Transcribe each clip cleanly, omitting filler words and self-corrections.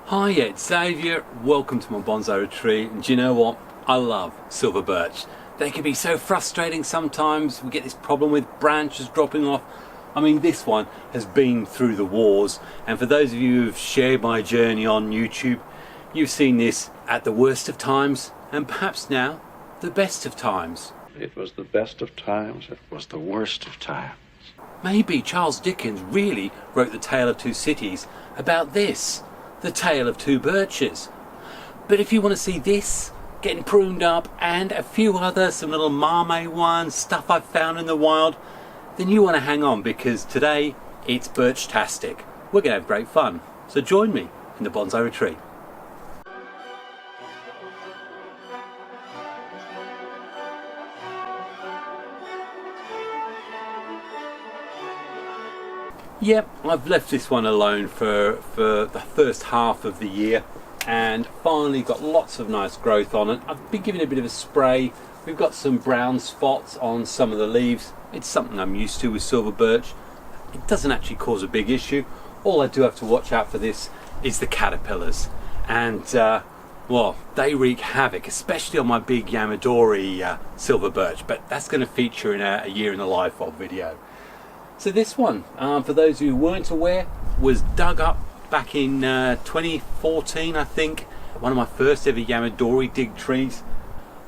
Hi, it's Xavier. Welcome to my bonsai retreat. And do you know what? I love silver birch. They can be so frustrating sometimes. We get this problem with branches dropping off. I mean, this one has been through the wars. And for those of you who've shared my journey on YouTube, you've seen this at the worst of times and perhaps now the best of times. It was the best of times. It was the worst of times. Maybe Charles Dickens really wrote The Tale of Two Cities about this. The Tale of Two Birches. But if you want to see this getting pruned up and a few other, some little mame ones, stuff I've found in the wild, then you want to hang on because today it's birch-tastic. We're going to have great fun. So join me in the bonsai retreat. Yep, I've left this one alone for the first half of the year and finally got lots of nice growth on it. I've been giving it a bit of a spray. We've got some brown spots on some of the leaves. It's something I'm used to with silver birch. It doesn't actually cause a big issue. All I do have to watch out for this is the caterpillars. And, well, they wreak havoc, especially on my big Yamadori silver birch. But that's going to feature in a year in the life of video. So this one, for those who weren't aware, was dug up back in 2014, I think. One of my first ever Yamadori dig trees.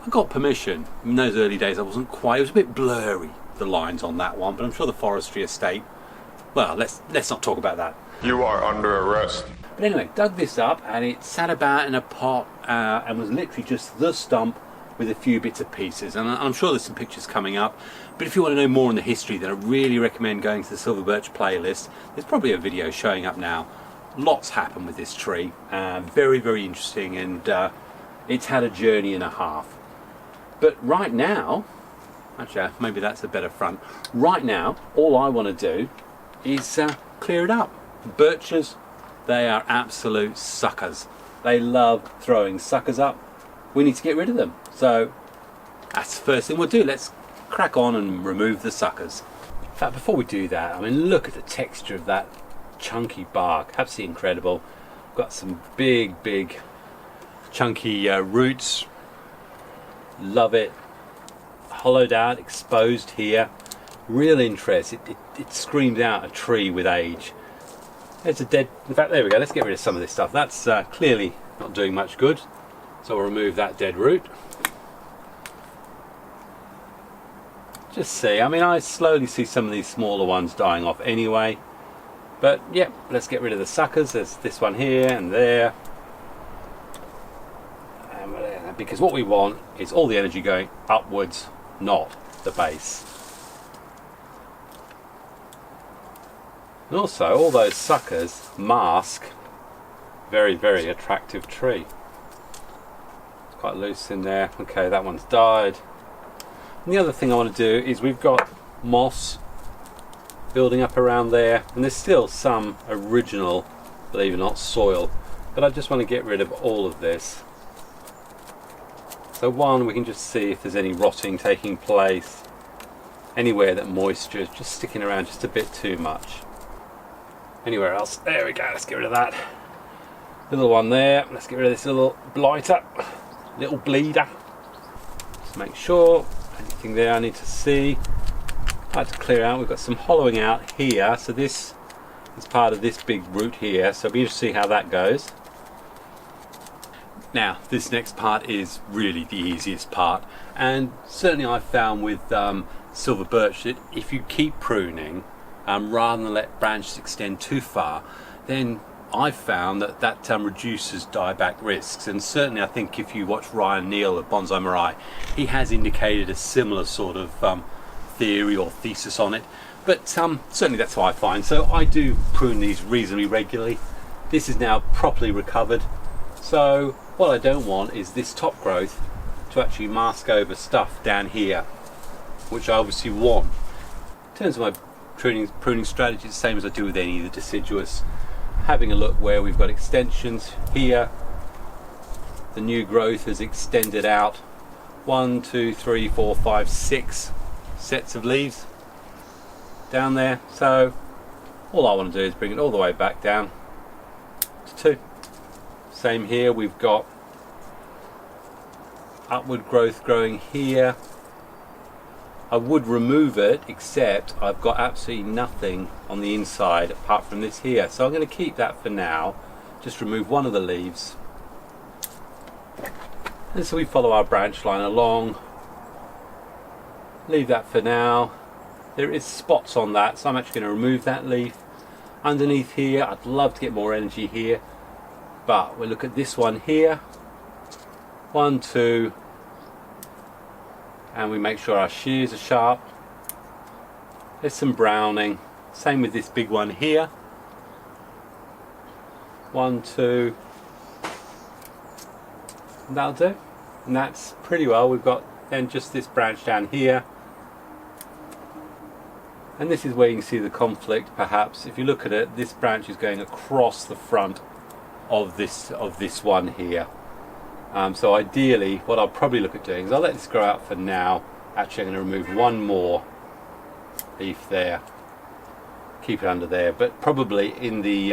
I got permission. In those early days I wasn't quite, it was a bit blurry, the lines on that one, but I'm sure the forestry estate, well, let's not talk about that. You are under arrest. But anyway, dug this up and it sat about in a pot and was literally just the stump with a few bits and pieces, and I'm sure there's some pictures coming up. But if you want to know more on the history, then I really recommend going to the Silver Birch playlist. There's probably a video showing up now. Lots happened with this tree, very, very interesting, and it's had a journey and a half. But right now, actually maybe that's a better front. Right now, all I want to do is clear it up. Birches, they are absolute suckers. They love throwing suckers up. We need to get rid of them. So that's the first thing we'll do. Let's crack on and remove the suckers. In fact, before we do that, I mean, look at the texture of that chunky bark. Absolutely incredible. Got some big chunky roots. Love it. Hollowed out, exposed here. Real interest. It screams out a tree with age. There's a dead, in fact, there we go. Let's get rid of some of this stuff. That's clearly not doing much good. So we'll remove that dead root. Just see, I mean, I slowly see some of these smaller ones dying off anyway. But yep, let's get rid of the suckers. There's this one here and there. Because what we want is all the energy going upwards, not the base. And also, all those suckers mask very, very attractive tree. It's quite loose in there. Okay, that one's died. And the other thing I want to do is we've got moss building up around there, and there's still some original, believe it or not, soil, but I just want to get rid of all of this. So one, we can just see if there's any rotting taking place, anywhere that moisture is just sticking around just a bit too much. Anywhere else, there we go, let's get rid of that. Little one there, let's get rid of this little blighter, little bleeder. Just make sure, anything there I need to see. I like to clear out, we've got some hollowing out here, so this is part of this big root here, so it'll be interesting to see how that goes. Now, this next part is really the easiest part, and certainly I've found with silver birch that if you keep pruning, rather than let branches extend too far, then I've found that reduces dieback risks. And certainly I think if you watch Ryan Neal at Bonsai Mirai, he has indicated a similar sort of theory or thesis on it. But certainly that's how I find. So I do prune these reasonably regularly. This is now properly recovered. So what I don't want is this top growth to actually mask over stuff down here, which I obviously want. In terms of my pruning strategy, it's the same as I do with any of the deciduous. Having a look where we've got extensions here. The new growth has extended out 1, 2, 3, 4, 5, 6 sets of leaves down there. So all I want to do is bring it all the way back down to 2. Same here, we've got upward growth growing here. I would remove it, except I've got absolutely nothing on the inside apart from this here. So I'm going to keep that for now. Just remove one of the leaves. And so we follow our branch line along. Leave that for now. There is spots on that, so I'm actually going to remove that leaf. Underneath here, I'd love to get more energy here, but we'll look at this one here. 1, 2, and we make sure our shears are sharp. There's some browning. Same with this big one here. 1, 2, and that'll do. And that's pretty well. We've got then just this branch down here. And this is where you can see the conflict, perhaps. If you look at it, this branch is going across the front of this one here. So ideally, what I'll probably look at doing is I'll let this grow out for now. Actually, I'm going to remove one more leaf there, keep it under there. But probably in the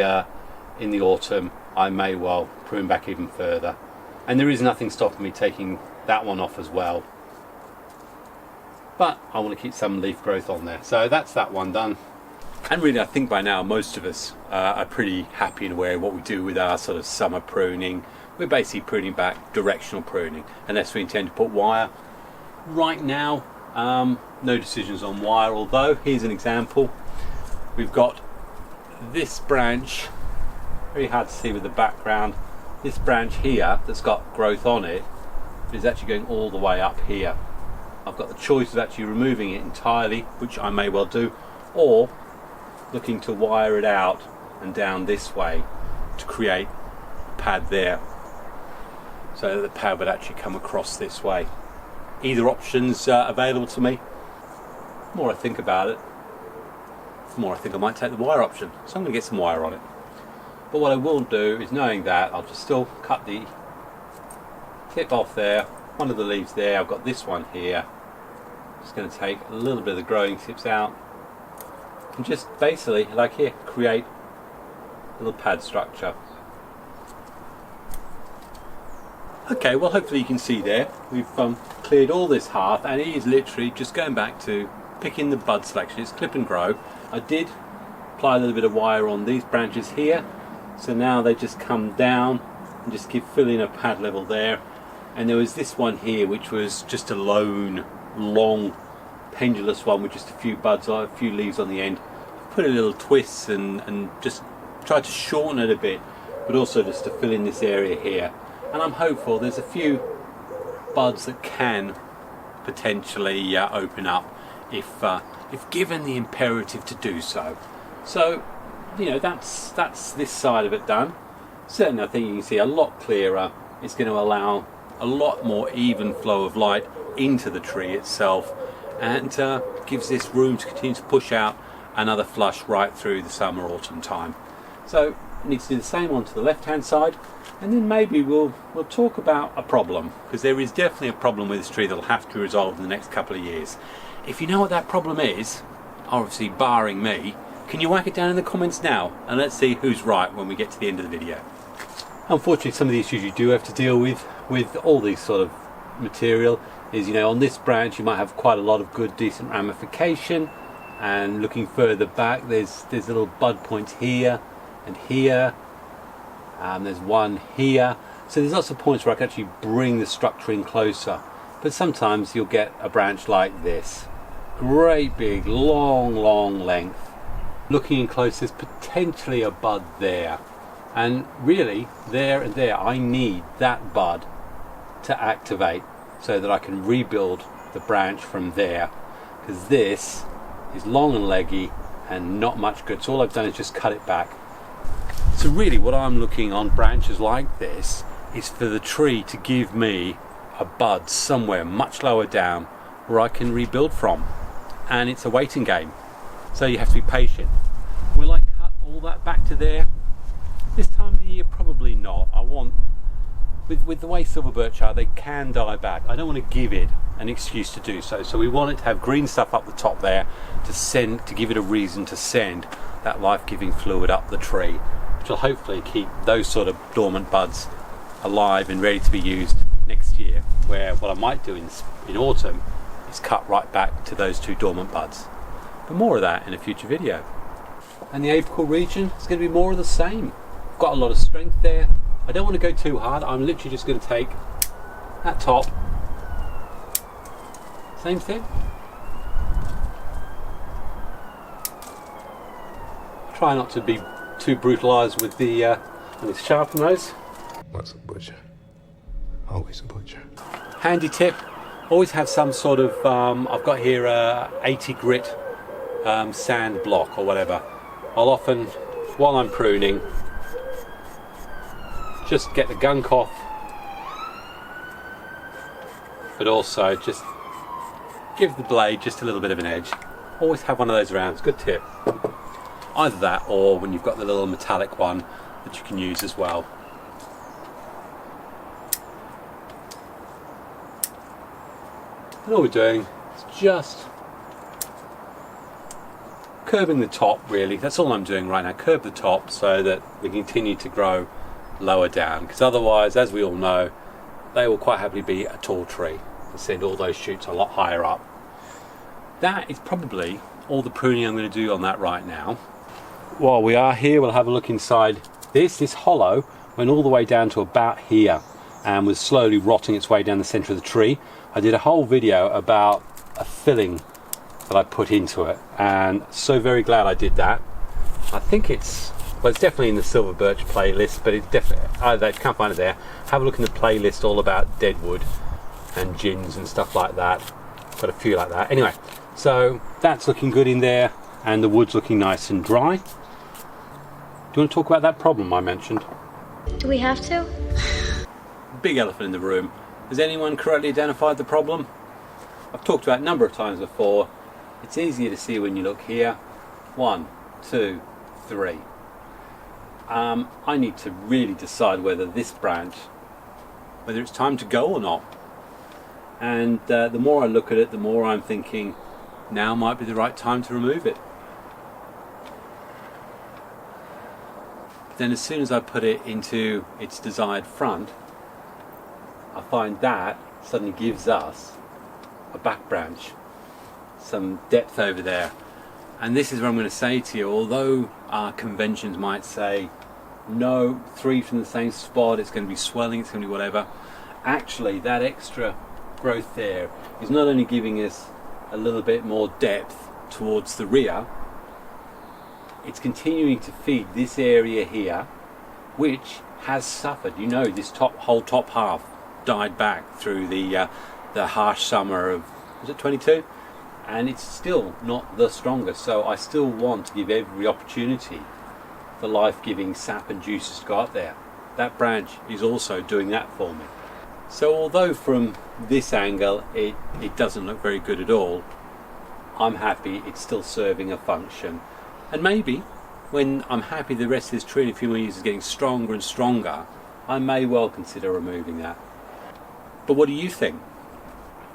autumn, I may well prune back even further. And there is nothing stopping me taking that one off as well. But I want to keep some leaf growth on there. So that's that one done. And really, I think by now most of us are pretty happy and aware of what we do with our sort of summer pruning. We're basically pruning back, directional pruning, unless we intend to put wire. Right now, no decisions on wire, although here's an example. We've got this branch, very hard to see with the background, this branch here that's got growth on it is actually going all the way up here. I've got the choice of actually removing it entirely, which I may well do, or looking to wire it out and down this way to create a pad there, so that the pad would actually come across this way. Either option's available to me. The more I think about it, the more I think I might take the wire option. So I'm going to get some wire on it. But what I will do is, knowing that, I'll just still cut the tip off there, one of the leaves there. I've got this one here. Just going to take a little bit of the growing tips out and just basically, like here, create a little pad structure. Okay, well hopefully you can see there we've cleared all this hearth, and it is literally just going back to picking the bud selection. It's clip and grow. I did apply a little bit of wire on these branches here, so now they just come down and just keep filling a pad level there. And there was this one here which was just a lone, long, pendulous one with just a few buds, a few leaves on the end. Put a little twist and just try to shorten it a bit, but also just to fill in this area here. And I'm hopeful there's a few buds that can potentially open up if given the imperative to do so. So, you know, that's this side of it done. Certainly I think you can see a lot clearer. It's going to allow a lot more even flow of light into the tree itself, and gives this room to continue to push out another flush right through the summer autumn time. So I need to do the same onto the left hand side, and then maybe we'll talk about a problem, because there is definitely a problem with this tree that will have to be resolved in the next couple of years. If you know what that problem is, obviously barring me, can you whack it down in the comments now, and let's see who's right when we get to the end of the video. Unfortunately, some of the issues you do have to deal with all these sort of material is, you know, on this branch you might have quite a lot of good decent ramification, and looking further back there's little bud points here and here, there's one here, so there's lots of points where I can actually bring the structure in closer. But sometimes you'll get a branch like this, great big long length. Looking in close, there's potentially a bud there, and really there and there I need that bud to activate so that I can rebuild the branch from there, because this is long and leggy and not much good. So all I've done is just cut it back. So really what I'm looking on branches like this is for the tree to give me a bud somewhere much lower down where I can rebuild from, and it's a waiting game, so you have to be patient. Will I cut all that back to there this time of the year? Probably not. I want, with the way silver birch are, they can die back. I don't want to give it an excuse to do so. So we want it to have green stuff up the top there to give it a reason to send that life-giving fluid up the tree, which will hopefully keep those sort of dormant buds alive and ready to be used next year, where what I might do in autumn is cut right back to those 2 dormant buds. But more of that in a future video. And the apical region is going to be more of the same. I've got a lot of strength there. I don't want to go too hard. I'm literally just going to take that top, same thing. Try not to be too brutalised with the sharpen those. What's a butcher? Always a butcher. Handy tip, always have some sort of, I've got here 80 grit sand block or whatever. I'll often, while I'm pruning, just get the gunk off, but also just give the blade just a little bit of an edge. Always have one of those around, it's a good tip. Either that, or when you've got the little metallic one that you can use as well. And all we're doing is just curbing the top, really. That's all I'm doing right now, curb the top so that we continue to grow lower down, because otherwise, as we all know, they will quite happily be a tall tree and send all those shoots a lot higher up. That is probably all the pruning I'm going to do on that right now. While we are here, we'll have a look inside this. This hollow went all the way down to about here and was slowly rotting its way down the centre of the tree. I did a whole video about a filling that I put into it, and so very glad I did that. I think it's definitely in the Silver Birch playlist, but it's definitely, either if you can't find it there, have a look in the playlist all about deadwood and gins and stuff like that. Got a few like that. Anyway, so that's looking good in there, and the wood's looking nice and dry. Do you want to talk about that problem I mentioned? Do we have to? Big elephant in the room. Has anyone correctly identified the problem? I've talked about it a number of times before. It's easier to see when you look here. 1, 2, 3. I need to really decide whether this branch, whether it's time to go or not. And the more I look at it, the more I'm thinking now might be the right time to remove it. But then as soon as I put it into its desired front, I find that suddenly gives us a back branch, some depth over there. And this is what I'm going to say to you, although our conventions might say no, 3 from the same spot, it's going to be swelling, it's going to be whatever, actually that extra growth there is not only giving us a little bit more depth towards the rear, it's continuing to feed this area here, which has suffered. You know, this whole top half died back through the harsh summer of, was it 22? And it's still not the strongest, so I still want to give every opportunity for life-giving sap and juices to go up there. That branch is also doing that for me. So although from this angle it doesn't look very good at all, I'm happy it's still serving a function. And maybe when I'm happy the rest of this tree in a few more years is getting stronger and stronger, I may well consider removing that. But what do you think?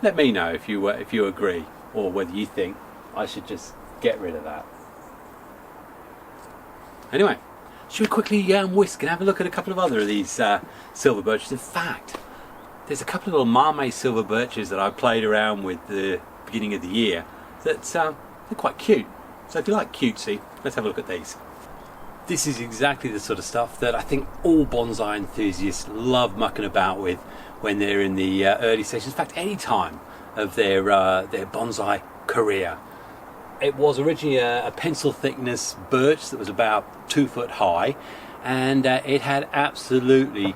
Let me know if you agree, or whether you think I should just get rid of that. Anyway, should we quickly whisk and have a look at a couple of other of these silver birches? In fact, there's a couple of little mame silver birches that I played around with the beginning of the year that they're quite cute. So if you like cutesy, let's have a look at these. This is exactly the sort of stuff that I think all bonsai enthusiasts love mucking about with when they're in the early stages. In fact, any time of their bonsai career. It was originally a pencil thickness birch that was about 2 foot high, and it had absolutely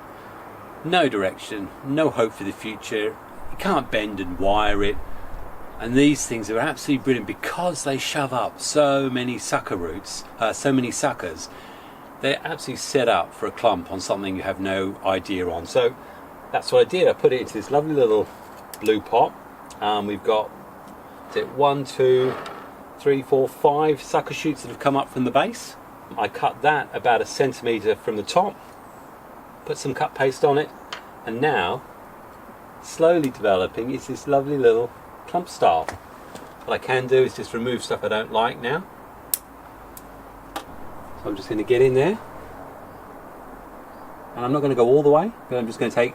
no direction, no hope for the future. You can't bend and wire it, and these things are absolutely brilliant because they shove up so many sucker roots, so many suckers. They're absolutely set up for a clump on something you have no idea on. So that's what I did. I put it into this lovely little blue pot. We've got 1, 2, 3, 4, 5 sucker shoots that have come up from the base. I cut that about 1 centimetre from the top, put some cut paste on it, and now slowly developing is this lovely little clump style. What I can do is just remove stuff I don't like now. So I'm just going to get in there And I'm not going to go all the way, but I'm just going to take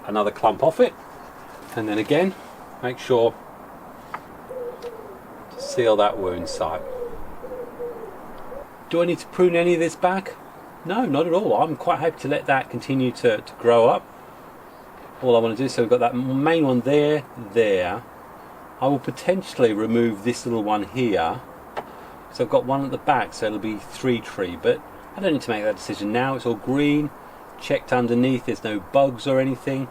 another clump off it, and then again make sure to seal that wound site. Do I need to prune any of this back? No, not at all. I'm quite happy to let that continue to grow up. All I want to do, so we've got that main one there. I will potentially remove this little one here, so I've got one at the back, so it'll be 3 tree, but I don't need to make that decision now. It's all green, checked underneath, there's no bugs or anything.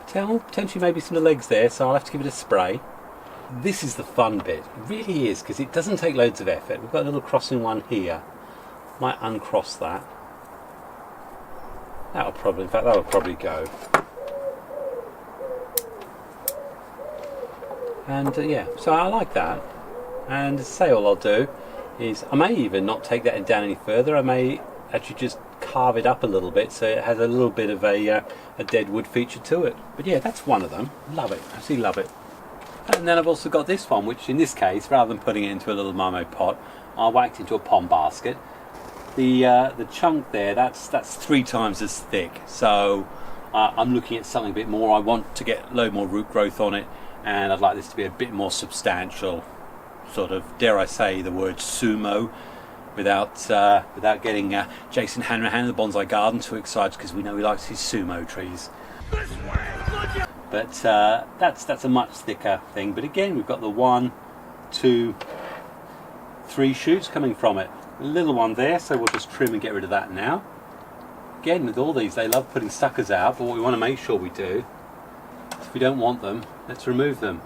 Potentially maybe some of the legs there, so I'll have to give it a spray. This is the fun bit, it really is, because it doesn't take loads of effort. We've got a little crossing one here. Might uncross that. That'll probably go. And yeah, so I like that. And say all I'll do is, I may even not take that down any further. I may actually just carve it up a little bit so it has a little bit of a dead wood feature to it. But yeah, that's one of them. Love it, absolutely love it. And then I've also got this one, which in this case, rather than putting it into a little mame pot, I whacked into a pond basket. The chunk there, that's 3 times as thick. So I'm looking at something a bit more. I want to get a load more root growth on it, and I'd like this to be a bit more substantial, sort of, dare I say the word sumo, without getting Jason Hanrahan of the Bonsai Garden too excited, because we know he likes his sumo trees. But that's a much thicker thing. But again, we've got the 1, 2, 3 shoots coming from it. A little one there, so we'll just trim and get rid of that now. Again, with all these, they love putting suckers out, but what we want to make sure we do, if we don't want them, let's remove them.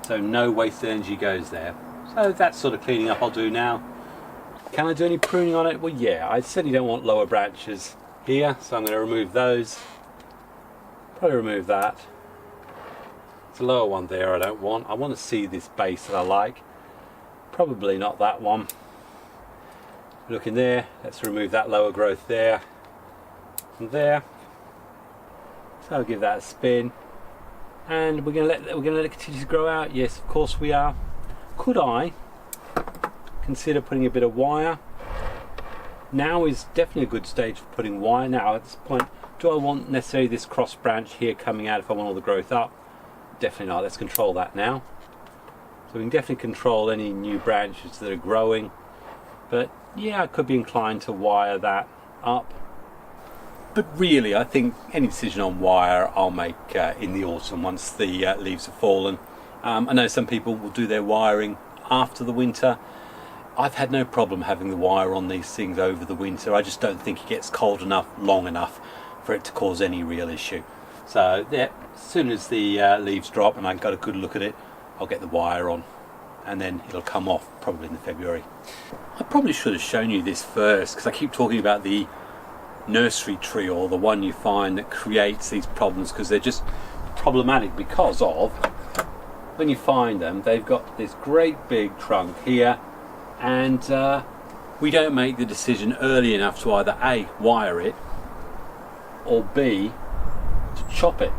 So no wasted energy goes there. So that sort of cleaning up I'll do now. Can I do any pruning on it? Well, yeah, I certainly don't want lower branches here, so I'm going to remove those. Probably remove that. It's a lower one there I don't want. I want to see this base that I like. Probably not that one. Look in there, let's remove that lower growth there and there. So I'll give that a spin. And we're gonna let it continue to grow out. Yes, of course we are. Could I consider putting a bit of wire? Now is definitely a good stage for putting wire. Now at this point, do I want necessarily this cross branch here coming out if I want all the growth up? Definitely not. Let's control that now. So we can definitely control any new branches that are growing. But yeah, I could be inclined to wire that up. But really, I think any decision on wire I'll make in the autumn once the leaves have fallen. I know some people will do their wiring after the winter. I've had no problem having the wire on these things over the winter. I just don't think it gets cold enough, long enough for it to cause any real issue. So yeah, as soon as the leaves drop and I've got a good look at it, I'll get the wire on, and then it'll come off probably in February. I probably should have shown you this first, because I keep talking about the nursery tree, or the one you find that creates these problems, because they're just problematic because of, when you find them, they've got this great big trunk here, and we don't make the decision early enough to either A, wire it, or B, to chop it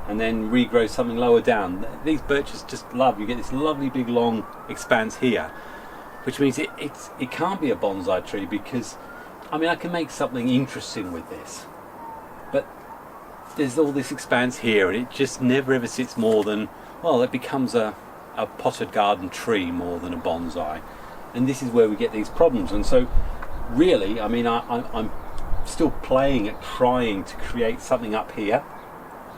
and then regrow something lower down. These birches just love, you get this lovely big long expanse here, which means it can't be a bonsai tree, because I mean I can make something interesting with this, but there's all this expanse here and it just never ever sits more than, well, it becomes a potted garden tree more than a bonsai, and this is where we get these problems. And so really, I mean I'm still playing at trying to create something up here,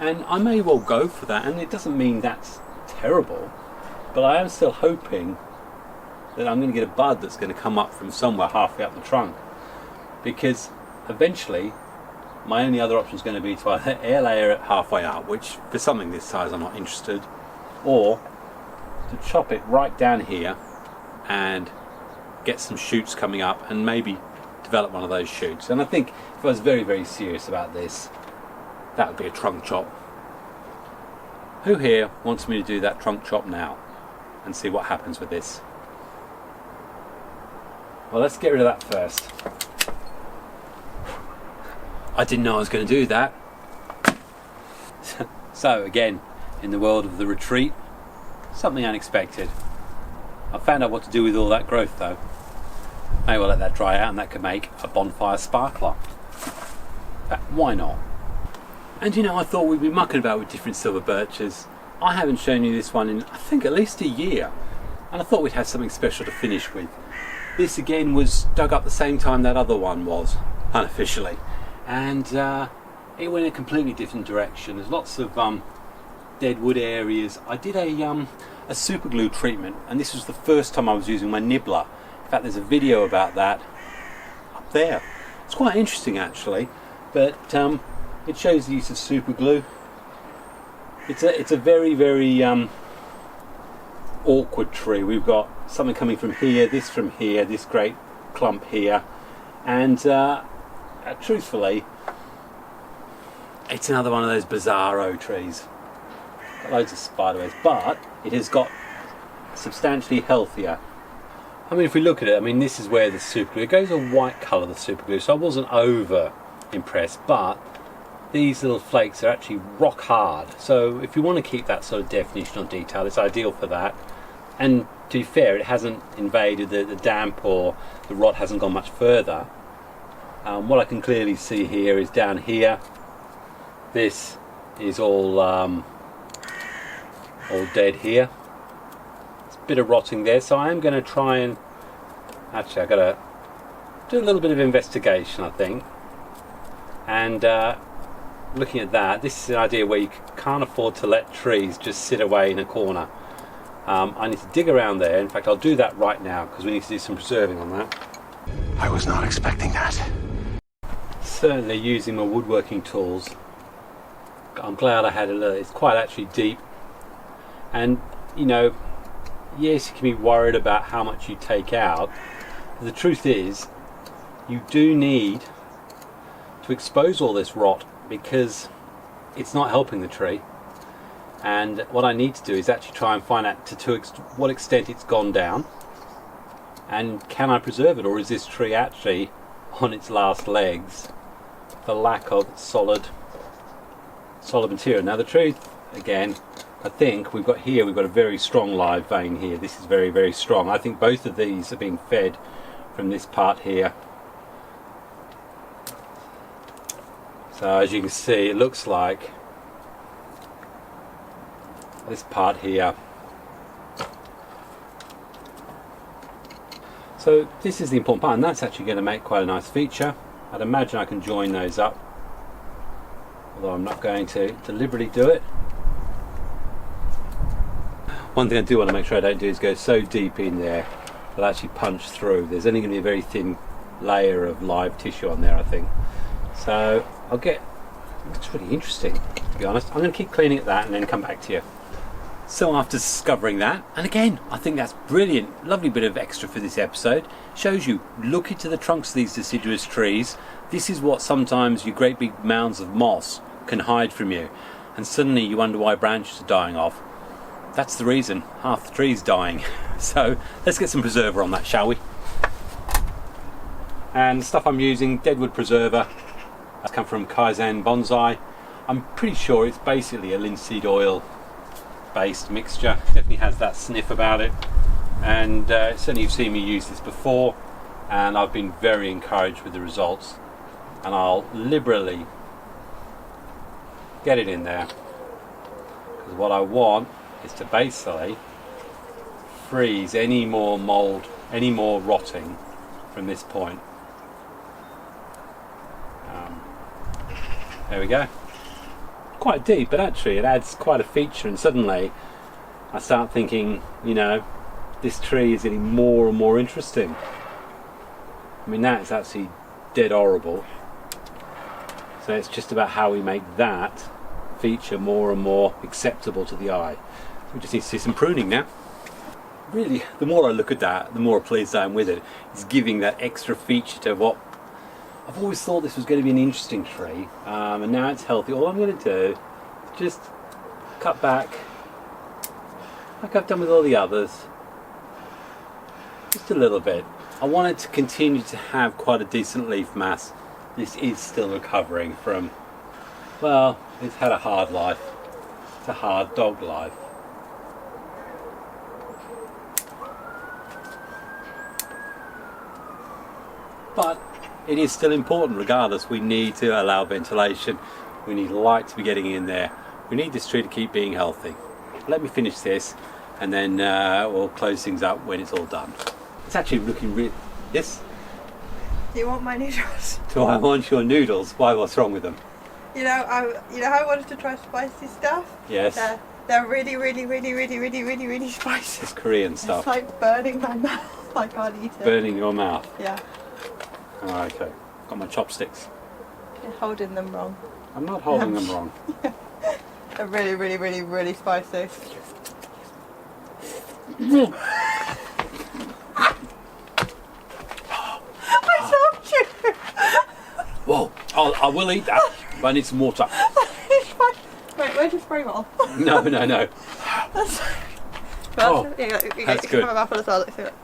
and I may well go for that, and it doesn't mean that's terrible, but I am still hoping that I'm going to get a bud that's going to come up from somewhere halfway up the trunk, because eventually my only other option is going to be to either air layer it halfway up, which for something this size I'm not interested, or to chop it right down here and get some shoots coming up and maybe develop one of those shoots. And I think if I was very, very serious about this, that would be a trunk chop. Who here wants me to do that trunk chop now and see what happens with this? Well, let's get rid of that first. I didn't know I was going to do that. So again, in the world of the retreat, something unexpected. I found out what to do with all that growth though. May well let that dry out, and that could make a bonfire sparkler. why not? And you know, I thought we'd be mucking about with different silver birches. I haven't shown you this one in, I think, at least a year. And I thought we'd have something special to finish with. This again was dug up the same time that other one was, unofficially. And it went in a completely different direction. There's lots of dead wood areas. I did a super glue treatment, and this was the first time I was using my nibbler. In fact, there's a video about that up there. It's quite interesting actually, but it shows the use of super glue. It's a very, very awkward tree. We've got something coming from here, this great clump here, and truthfully, it's another one of those bizarro trees. Got loads of spiderwebs, but it has got substantially healthier. I mean, if we look at it, I mean, this is where the super glue, it goes a white colour, the super glue, so I wasn't over impressed, but these little flakes are actually rock hard. So if you want to keep that sort of definition or detail, it's ideal for that. And to be fair, it hasn't invaded the damp, or the rot hasn't gone much further. What I can clearly see here is down here, this is all dead here. There's a bit of rotting there, so I am going to try and, actually I've got to do a little bit of investigation, I think. And looking at that, this is an idea where you can't afford to let trees just sit away in a corner. I need to dig around there. In fact, I'll do that right now because we need to do some preserving on that. I was not expecting that. Certainly using my woodworking tools. I'm glad I had a look. It's quite actually deep. And, you know, yes, you can be worried about how much you take out. The truth is, you do need to expose all this rot because it's not helping the tree. And what I need to do is actually try and find out to what extent it's gone down, and can I preserve it, or is this tree actually on its last legs for lack of solid material. Now the truth, again, I think we've got a very strong live vein here. This is very, very strong. I think both of these are being fed from this part here. So as you can see, it looks like this part here. So this is the important part, and that's actually going to make quite a nice feature. I'd imagine I can join those up, although I'm not going to deliberately do it. One thing I do want to make sure I don't do is go so deep in there that I actually punch through. There's only going to be a very thin layer of live tissue on there, I think. So it's really interesting, to be honest. I'm going to keep cleaning at that and then come back to you. So after discovering that, and again, I think that's brilliant, lovely bit of extra for this episode, shows you, look into the trunks of these deciduous trees. This is what sometimes your great big mounds of moss can hide from you, and suddenly you wonder why branches are dying off. That's the reason, half the tree's dying. So let's get some preserver on that, shall we? And the stuff I'm using, deadwood preserver, that's come from Korean Bonsai. I'm pretty sure it's basically a linseed oil based mixture. Definitely has that sniff about it, and certainly you've seen me use this before, and I've been very encouraged with the results, and I'll liberally get it in there because what I want is to basically freeze any more mold, any more rotting from this point. There we go. Quite deep, but actually it adds quite a feature, and suddenly I start thinking, you know, this tree is getting more and more interesting. I mean, that is actually dead horrible. So it's just about how we make that feature more and more acceptable to the eye. We just need to see some pruning now. Really, the more I look at that, the more pleased I am with it. It's giving that extra feature to what I've always thought this was going to be an interesting tree, and now it's healthy. All I'm going to do is just cut back, like I've done with all the others, just a little bit. I want it to continue to have quite a decent leaf mass. This is still recovering from, well, it's had a hard life. It's a hard dog life. But it is still important regardless. We need to allow ventilation, we need light to be getting in there, we need this tree to keep being healthy. Let me finish this and then we'll close things up when it's all done. It's actually looking really... Yes? Do you want my noodles? Do I want your noodles? Why, what's wrong with them? You know how I wanted to try spicy stuff? Yes. They're really, really, really, really, really, really, really spicy. It's Korean stuff. It's like burning my mouth. I can't eat it. Burning your mouth? Yeah. Oh, okay. Got my chopsticks. You're holding them wrong. I'm not holding them wrong. They're really, really, really, really spicy. I told you! Whoa, I will eat that, but I need some water. Wait, where's your spray bottle? No. Oh, that's good. My mouth as well. Let's see it.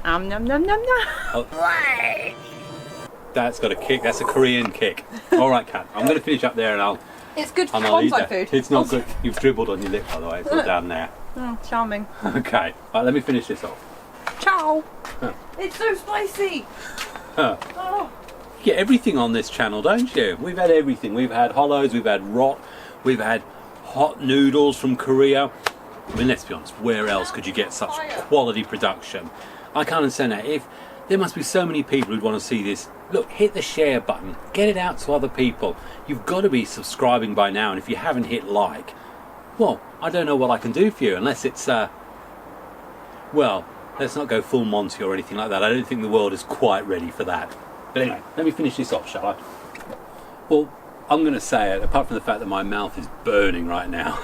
Nom nom nom nom nom. Oh. That's got a kick. That's a Korean kick. All right, Kat. I'm going to finish up there, and I'll. It's good for I'll eat bonsai that. food. It's not good. You've dribbled on your lip, by the way. It's all down there. Oh, charming. Okay. Right, let me finish this off. Ciao. It's so spicy. Oh. You get everything on this channel, don't you? We've had everything. We've had hollows. We've had rot. We've had hot noodles from Korea. I mean, let's be honest. Where else could you get such quality production? I can't understand that. If there must be so many people who'd want to see this. Look, hit the share button. Get it out to other people. You've got to be subscribing by now, and if you haven't hit like, well, I don't know what I can do for you unless it's, well, let's not go full Monty or anything like that. I don't think the world is quite ready for that. But anyway, let me finish this off, shall I? Well, I'm going to say it, apart from the fact that my mouth is burning right now.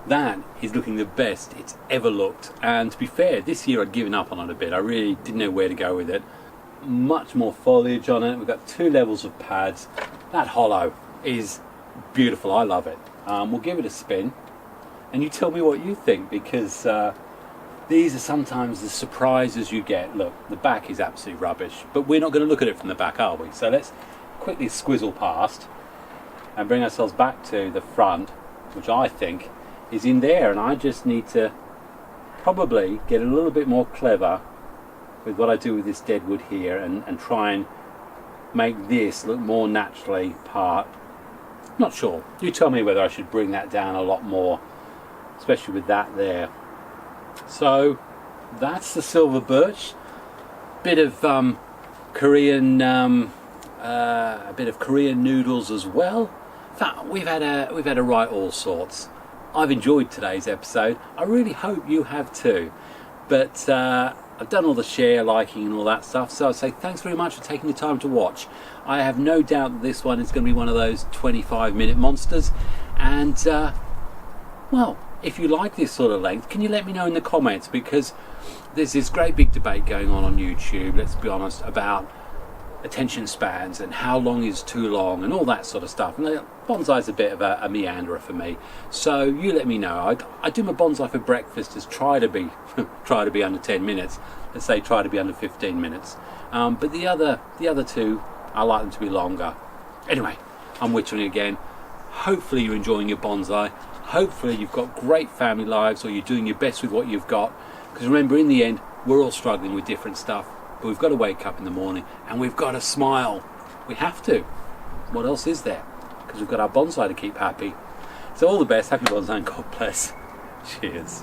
That is looking the best it's ever looked, and to be fair, this year I'd given up on it a bit. I really didn't know where to go with it. Much more foliage on it. We've got 2 levels of pads. That hollow is beautiful. I love it. We'll give it a spin and you tell me what you think, because these are sometimes the surprises you get. Look, the back is absolutely rubbish, but we're not going to look at it from the back, are we? So let's quickly squizzle past and bring ourselves back to the front, which I think is in there, and I just need to probably get a little bit more clever with what I do with this dead wood here, and try and make this look more naturally part. Not sure. You tell me whether I should bring that down a lot more, especially with that there. So that's the silver birch. Bit of Korean, a bit of Korean noodles as well. In fact, we've had a right all sorts. I've enjoyed today's episode. I really hope you have too. But I've done all the share, liking and all that stuff, so I'd say thanks very much for taking the time to watch. I have no doubt that this one is going to be one of those 25-minute monsters, and well, if you like this sort of length, can you let me know in the comments, because there's this great big debate going on YouTube, let's be honest, about attention spans and how long is too long and all that sort of stuff. And bonsai's a bit of a meanderer for me, so you let me know. I do my bonsai for breakfast as try to be under 10 minutes. Let's say try to be under 15 minutes. But the other 2, I like them to be longer. Anyway, I'm whittling again. Hopefully you're enjoying your bonsai. Hopefully you've got great family lives, or you're doing your best with what you've got. Because remember, in the end, we're all struggling with different stuff. But we've got to wake up in the morning and we've got to smile. We have to. What else is there? Because we've got our bonsai to keep happy. So all the best. Happy bonsai and God bless. Cheers.